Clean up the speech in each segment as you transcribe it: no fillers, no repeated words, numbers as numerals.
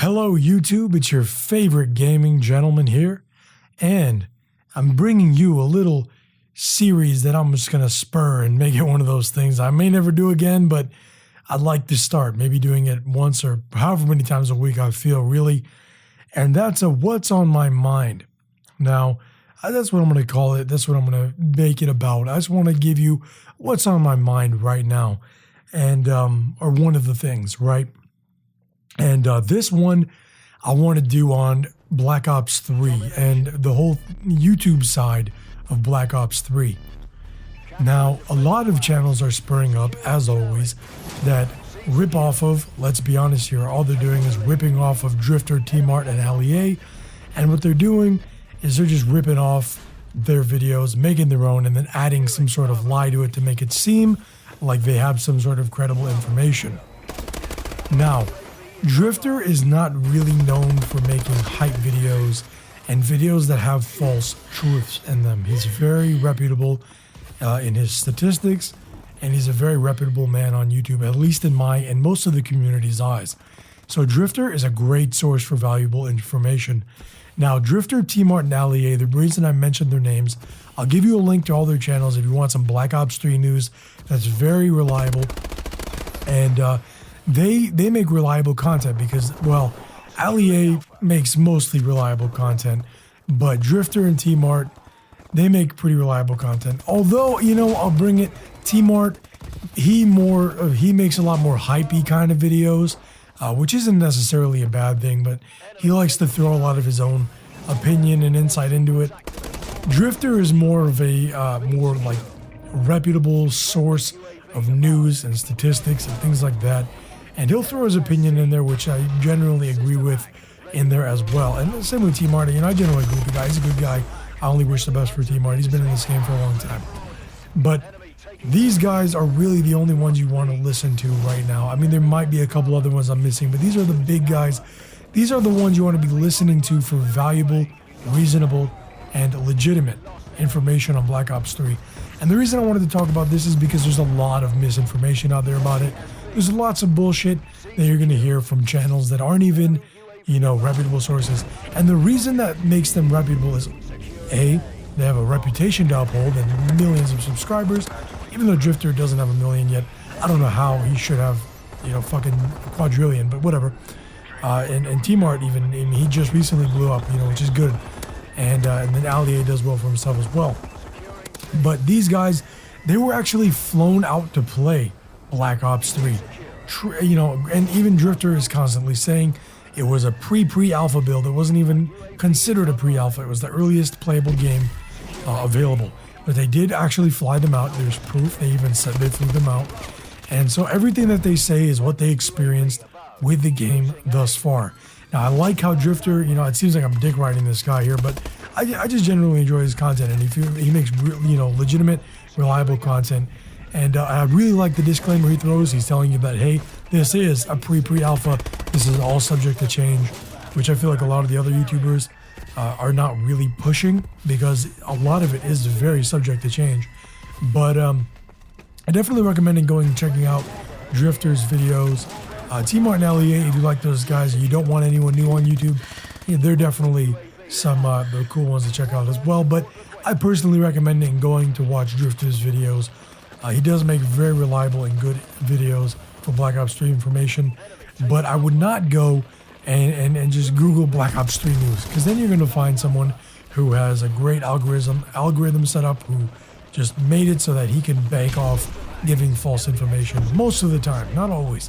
Hello YouTube, it's your favorite gaming gentleman here, and I'm bringing you a little series that I'm just going to spur and make it one of those things I may never do again, but I'd like to start, maybe doing it once or however many times a week I feel really, and that's a what's on my mind. Now, that's what I'm going to call it, that's what I'm going to make it about. I just want to give you what's on my mind right now, and or one of the things, right? And this one I want to do on Black Ops 3 and the whole YouTube side of Black Ops 3. Now, a lot of channels are spurring up, as always, that rip off of, let's be honest here, all they're doing is ripping off of Drifter, T-Mart, and LEA. And what they're doing is they're just ripping off their videos, making their own, and then adding some sort of lie to it to make it seem like they have some sort of credible information. Now, Drifter is not really known for making hype videos and videos that have false truths in them. He's very reputable in his statistics, and he's a very reputable man on YouTube, at least in my and most of the community's eyes. So Drifter is a great source for valuable information. Now, Drifter, T-Mart, and LEA, the reason I mentioned their names, I'll give you a link to all their channels if you want some Black Ops 3 news that's very reliable. And they make reliable content because, well, LEA makes mostly reliable content, but Drifter and T-Mart, they make pretty reliable content. Although, you know, I'll bring it, T-Mart, he makes a lot more hypey kind of videos, which isn't necessarily a bad thing, but he likes to throw a lot of his own opinion and insight into it. Drifter is more of a more like reputable source of news and statistics and things like that. And he'll throw his opinion in there, which I generally agree with in there as well. And the same with T-Mart, you know, I generally agree with the guy. He's a good guy. I only wish the best for T-Mart. He's been in this game for a long time. But these guys are really the only ones you want to listen to right now. I mean, there might be a couple other ones I'm missing, but these are the big guys. These are the ones you want to be listening to for valuable, reasonable, and legitimate information on Black Ops 3. And the reason I wanted to talk about this is because there's a lot of misinformation out there about it. There's lots of bullshit that you're going to hear from channels that aren't even, you know, reputable sources. And the reason that makes them reputable is, A, they have a reputation to uphold and millions of subscribers. Even though Drifter doesn't have a million yet, I don't know how he should have, you know, fucking quadrillion, but whatever. And T-Mart even, he just recently blew up, you know, which is good. And then LEA does well for himself as well. But these guys, they were actually flown out to play Black Ops 3, you know, and even Drifter is constantly saying it was a pre-alpha build. It wasn't even considered a pre-alpha. It was the earliest playable game available. But they did actually fly them out. There's proof. They even said they flew them out. And so everything that they say is what they experienced with the game thus far. Now, I like how Drifter, you know, it seems like I'm dick riding this guy here, but I just generally enjoy his content, and he makes, you know, legitimate, reliable content. And I really like the disclaimer he throws. He's telling you that, hey, this is a pre-alpha. This is all subject to change, which I feel like a lot of the other YouTubers are not really pushing because a lot of it is very subject to change. But I definitely recommend going and checking out Drifter's videos. T-Mart and LEA, if you like those guys and you don't want anyone new on YouTube, yeah, they're definitely some the cool ones to check out as well. But I personally recommend going to watch Drifter's videos. He does make very reliable and good videos for Black Ops 3 information, but I would not go and just Google Black Ops 3 news, because then you're going to find someone who has a great algorithm set up, who just made it so that he can bank off giving false information most of the time, not always.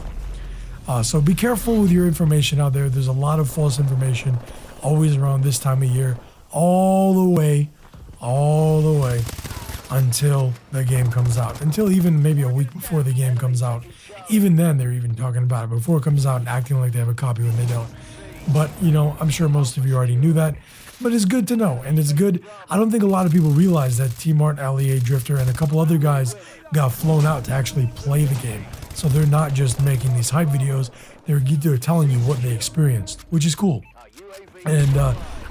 So be careful with your information out there. There's a lot of false information always around this time of year, all the way until the game comes out, until even maybe a week before the game comes out. Even then, they're even talking about it before it comes out and acting like they have a copy when they don't. But, you know, I'm sure most of you already knew that, but it's good to know, and it's good. I don't think a lot of people realize that T-Mart, LEA, Drifter, and a couple other guys got flown out to actually play the game. So they're not just making these hype videos, they're telling you what they experienced, which is cool. And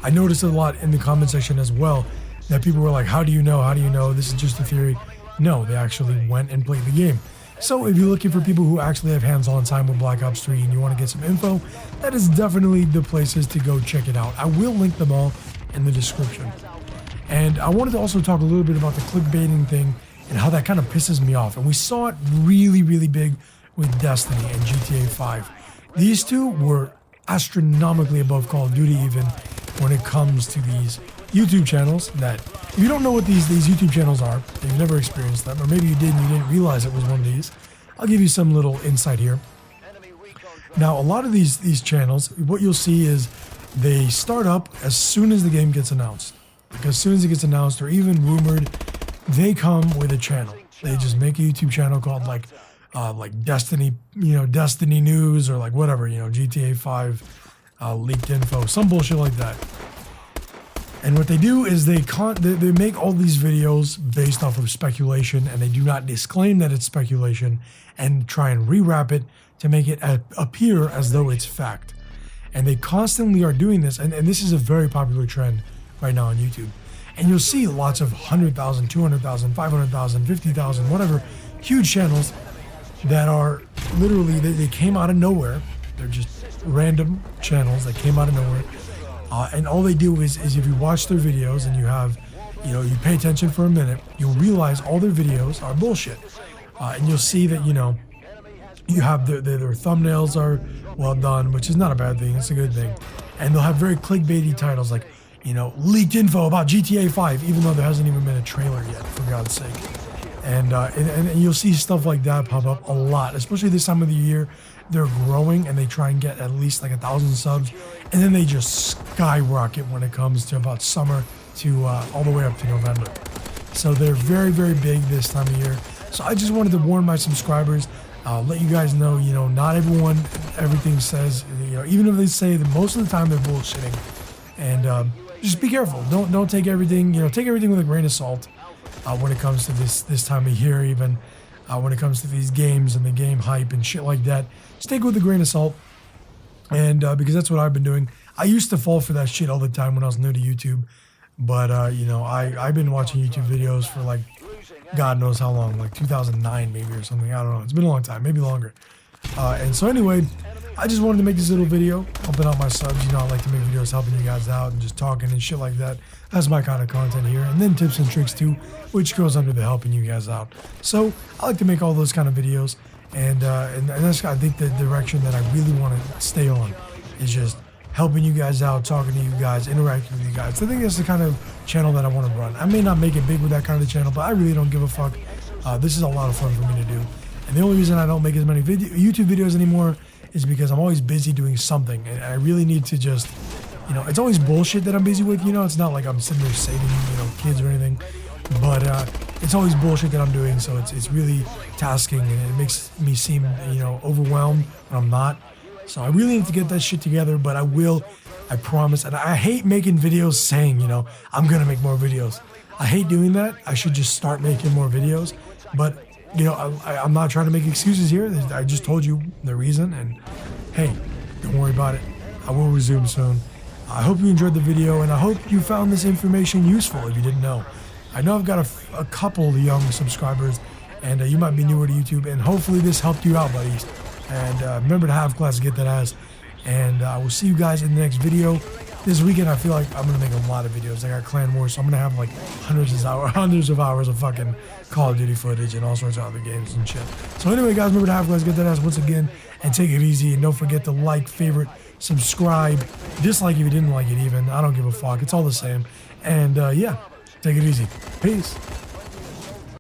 I noticed a lot in the comment section as well that people were like, how do you know? This is just a theory. No, they actually went and played the game. So if you're looking for people who actually have hands-on time with Black Ops 3 and you want to get some info, that is definitely the places to go check it out. I will link them all in the description. And I wanted to also talk a little bit about the clickbaiting thing and how that kind of pisses me off. And we saw it really, really big with Destiny and GTA 5. These two were astronomically above Call of Duty even when it comes to these YouTube channels that, if you don't know what these YouTube channels are, if you've never experienced them, or maybe you did and you didn't realize it was one of these, I'll give you some little insight here. Now, a lot of these channels, what you'll see is they start up as soon as the game gets announced. Like as soon as it gets announced or even rumored, they come with a channel. They just make a YouTube channel called like Destiny, Destiny News or like whatever, GTA 5 leaked info, some bullshit like that. And what they do is they make all these videos based off of speculation, and they do not disclaim that it's speculation and try and rewrap it to make it appear as though it's fact. And they constantly are doing this, and this is a very popular trend right now on YouTube. And you'll see lots of 100,000, 200,000, 500,000, 50,000, whatever, huge channels that are literally, they came out of nowhere. They're just random channels that came out of nowhere. And all they do is if you watch their videos and you have, you pay attention for a minute, you'll realize all their videos are bullshit. And you'll see that, you have their thumbnails are well done, which is not a bad thing. It's a good thing. And they'll have very clickbaity titles like, leaked info about GTA 5, even though there hasn't even been a trailer yet, for God's sake. And you'll see stuff like that pop up a lot, especially this time of the year. They're growing and they try and get at least like 1,000 subs, and then they just skyrocket when it comes to about summer to all the way up to November. So they're very, very big this time of year. So I just wanted to warn my subscribers, let you guys know, not everything says, even if they say that most of the time they're bullshitting. And just be careful. Don't take everything, take everything with a grain of salt when it comes to this time of year, even when it comes to these games and the game hype and shit like that. Just take it with a grain of salt. And because that's what I've been doing. I used to fall for that shit all the time when I was new to YouTube. But, I've been watching YouTube videos for like, God knows how long, like 2009 maybe or something. I don't know. It's been a long time, maybe longer. And so anyway, I just wanted to make this little video, helping out my subs. I like to make videos helping you guys out and just talking and shit like that. That's my kind of content here. And then tips and tricks too, which goes under the helping you guys out. So I like to make all those kind of videos. And that's, I think, the direction that I really want to stay on is just helping you guys out, talking to you guys, interacting with you guys. I think that's the kind of channel that I want to run. I may not make it big with that kind of channel, but I really don't give a fuck. This is a lot of fun for me to do. And the only reason I don't make as many YouTube videos anymore is because I'm always busy doing something. And I really need to just, it's always bullshit that I'm busy with. It's not like I'm sitting there saving, kids or anything. But it's always bullshit that I'm doing. So it's really tasking, and it makes me seem, overwhelmed when I'm not. So I really need to get that shit together, but I promise. And I hate making videos saying, I'm going to make more videos. I hate doing that. I should just start making more videos. But, I'm not trying to make excuses here. I just told you the reason. And hey, don't worry about it. I will resume soon. I hope you enjoyed the video, and I hope you found this information useful if you didn't know. I know I've got a couple young subscribers, and you might be newer to YouTube, and hopefully this helped you out, buddies. And remember to have class to get that ass. And I will see you guys in the next video. This weekend, I feel like I'm going to make a lot of videos. I got Clan Wars, so I'm going to have like hundreds of hours of fucking Call of Duty footage and all sorts of other games and shit. So anyway, guys, remember to have class, get that ass once again, and take it easy. And don't forget to like, favorite, subscribe, dislike if you didn't like it even. I don't give a fuck. It's all the same. And yeah, take it easy. Peace.